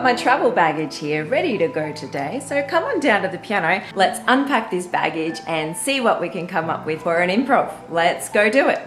my travel baggage here ready to go today, so come on down to the piano. Let's unpack this baggage and see what we can come up with for an improv. Let's go do it.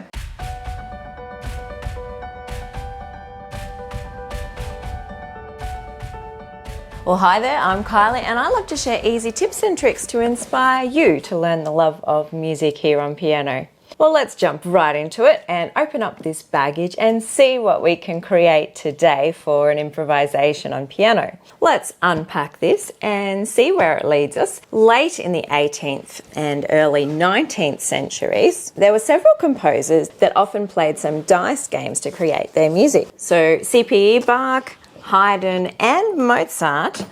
Well, hi there, I'm Kylie and I love to share easy tips and tricks to inspire you to learn the love of music here on piano. Well, let's jump right into it and open up this baggage and see what we can create today for an improvisation on piano. Let's unpack this and see where it leads us. Late in the 18th and early 19th centuries, there were several composers that often played some dice games to create their music. So C.P.E. Bach, Haydn and Mozart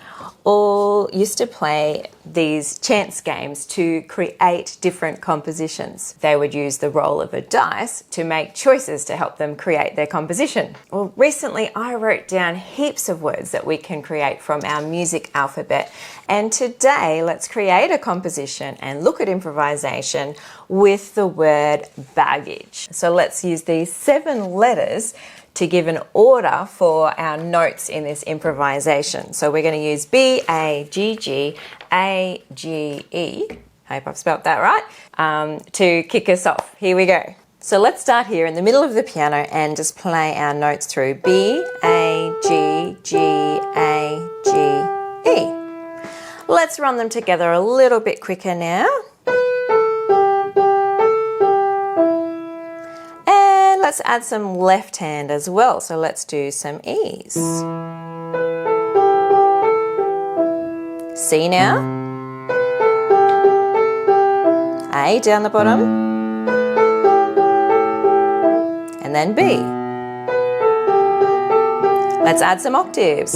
all used to play these chance games to create different compositions. They would use the roll of a dice to make choices to help them create their composition. Well, recently I wrote down heaps of words that we can create from our music alphabet, and today let's create a composition and look at improvisation with the word baggage. So let's use these 7 letters to give an order for our notes in this improvisation. So we're going to use B-A-G-G-A-G-E, hope I've spelt that right, to kick us off. Here we go. So let's start here in the middle of the piano and just play our notes through. B-A-G-G-A-G-E. Let's run them together a little bit quicker now. Let's add some left hand as well, so let's do some E's. C now. A down the bottom. And then B. Let's add some octaves.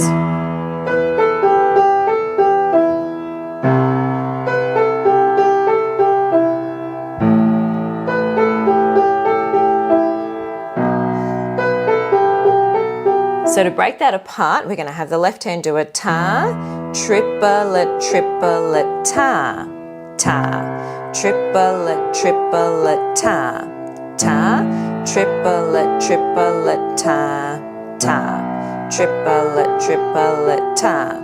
So to break that apart, we're going to have the left hand do a ta, triplet, triplet, ta, ta, triplet, triplet, ta, ta, triplet, triplet, ta, ta, triplet, triplet, ta.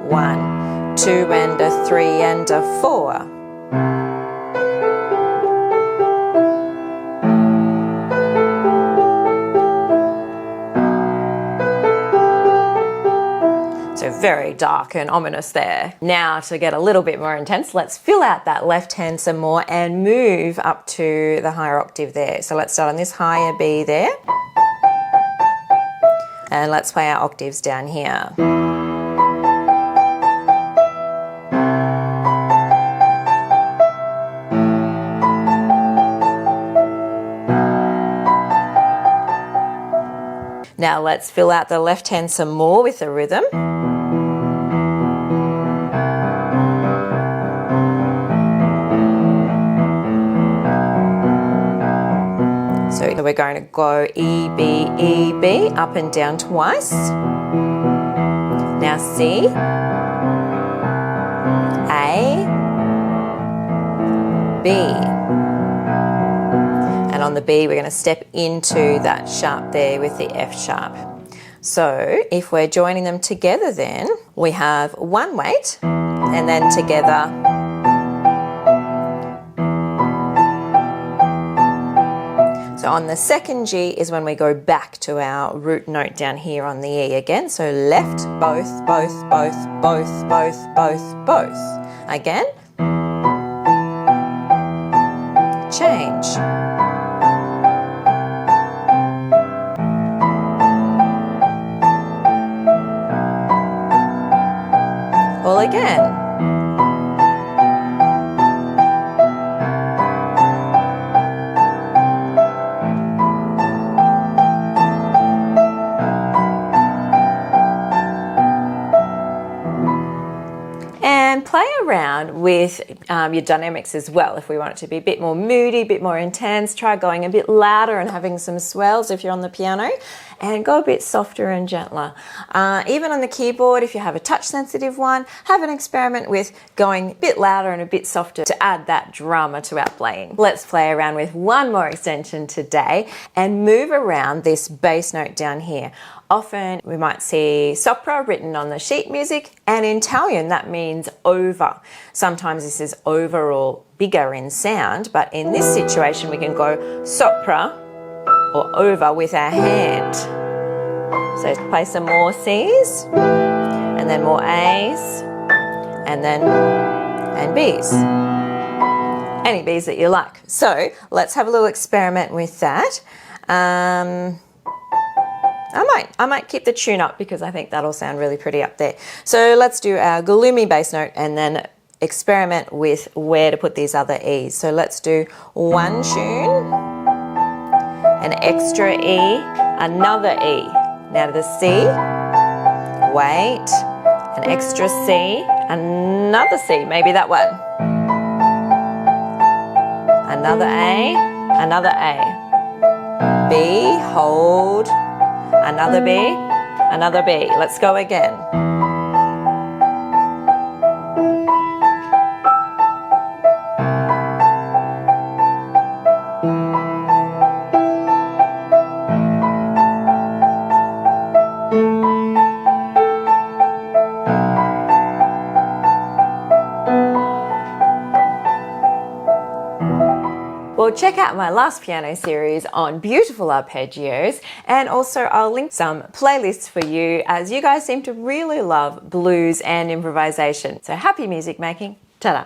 1, 2 and a 3 and a 4. So very dark and ominous there. Now to get a little bit more intense, let's fill out that left hand some more and move up to the higher octave there. So let's start on this higher B there. And let's play our octaves down here. Now let's fill out the left hand some more with the rhythm. So we're going to go E, B, E, B, up and down twice. Now C, A, B. And on the B, we're going to step into that sharp there with the F sharp. So if we're joining them together then, we have one weight and then together. So on the second G is when we go back to our root note down here on the E again. So left, both, both, both, both, both, both, both. Again. Change. All again. And play around with your dynamics as well. If we want it to be a bit more moody, a bit more intense, try going a bit louder and having some swells if you're on the piano. and go a bit softer and gentler. Even on the keyboard, if you have a touch sensitive one, have an experiment with going a bit louder and a bit softer to add that drama to our playing. Let's play around with one more extension today and move around this bass note down here. Often we might see sopra written on the sheet music, and in Italian that means over. Sometimes this is over or bigger in sound, but in this situation we can go sopra or over with our hand. So play some more C's, and then more A's, and B's. Any B's that you like. So let's have a little experiment with that. I might keep the tune up because I think that'll sound really pretty up there. So let's do our gloomy bass note and then experiment with where to put these other E's. So let's do one tune, an extra E, another E. Now to the C, wait, an extra C, another C, maybe that one. Another A, another A. B, hold. Another B, another B. Let's go again. Well, check out my last piano series on beautiful arpeggios, and also I'll link some playlists for you as you guys seem to really love blues and improvisation. So happy music making. Ta-da!